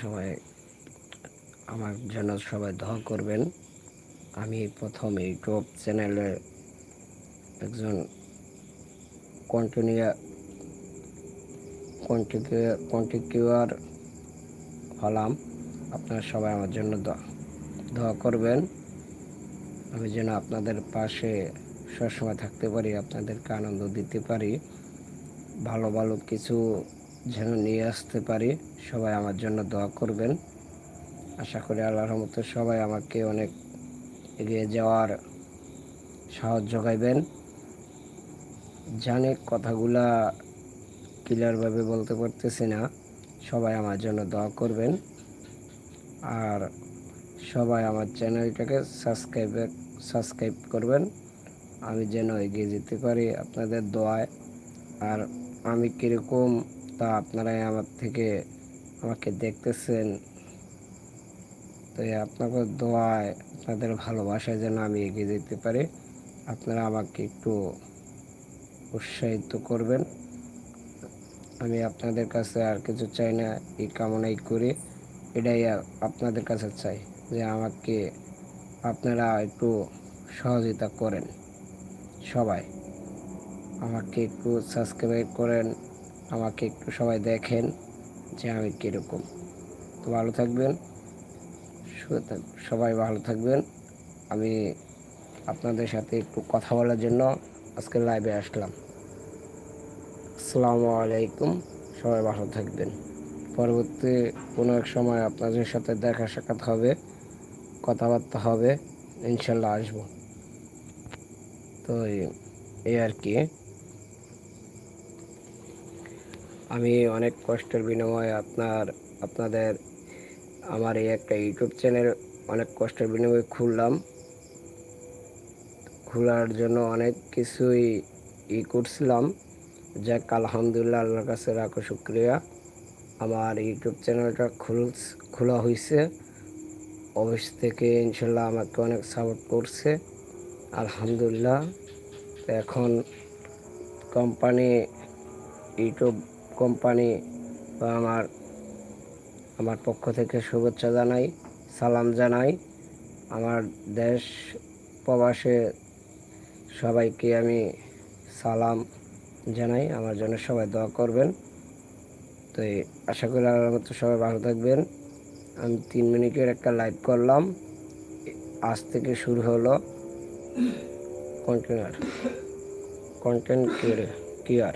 সবাই আমার জন্য সবাই দোয়া করবেন। আমি প্রথম ইউটিউব চ্যানেলে একজন কন্টিনিউয়ার হলাম। আপনারা সবাই আমার জন্য দোয়া করবেন। আমি যেন আপনাদের পাশে সবসময় থাকতে পারি, আপনাদেরকে আনন্দ দিতে পারি, ভালো ভালো কিছু যেন নিয়ে আসতে পারি। সবাই আমার জন্য দোয়া করবেন। আশা করি আল্লাহর রহমতে সবাই আমাকে অনেক এগিয়ে যাওয়ার সাহস যোগাইবেন। জানি কথাগুলা ক্লিয়ারভাবে বলতে পারতেছি না, সবাই আমার জন্য দোয়া করবেন। আর সবাই আমার চ্যানেলটাকে সাবস্ক্রাইব করবেন, আমি যেন এগিয়ে যেতে পারি আপনাদের দোয়ায়। আর আমি কীরকম তা আপনারাই আমাকে দেখতেছেন, তো আপনাদের দোয়ায়, আপনাদের ভালোবাসায় যেন আমি এগিয়ে যেতে পারি। আপনারা আমাকে একটু উৎসাহিত করবেন। আমি আপনাদের কাছে আর কিছু চাই না, এই কামনাই করি। এটাই আপনাদের কাছে চাই যে আমাকে আপনারা একটু সহযোগিতা করেন। সবাই আমাকে একটু সাবস্ক্রাইব করেন, আমাকে একটু সবাই দেখেন যে আমি কীরকম। তো ভালো থাকবেন, সবাই ভালো থাকবেন। আমি আপনাদের সাথে একটু কথা বলার জন্য আজকে লাইভে আসলাম। আসসালামু আলাইকুম, সবাই ভালো থাকবেন। পরবর্তী কোনো এক সময় আপনাদের সাথে দেখা সাক্ষাৎ হবে, কথাবার্তা হবে, ইনশাল্লাহ আসবো। তো এই আর কি, আমি অনেক কষ্টের বিনিময়ে আপনাদের আমার এই একটা ইউটিউব চ্যানেল অনেক কষ্টের বিনিময়ে খোলার জন্য অনেক কিছুই করছিলাম। যাক, আলহামদুলিল্লাহ, আল্লাহর কাছে লাখো শুকরিয়া। আমার ইউটিউব চ্যানেলটা খোলা হয়েছে। অফিস থেকে ইনশাল্লাহ আমাকে অনেক সাপোর্ট করছে, আলহামদুলিল্লাহ। এখন ইউটিউব কোম্পানি বা আমার পক্ষ থেকে শুভেচ্ছা জানাই, সালাম জানাই। আমার দেশ প্রবাসে সবাইকে আমি সালাম জানাই। আমার জন্য সবাই দোয়া করবেন। তো আশা করি আল্লাহর মতো সবাই ভালো থাকবেন। আমি 3 মিনিটের একটা লাইভ করলাম, আজ থেকে শুরু হলো কন্টেন্ট ক্রিয়েটর।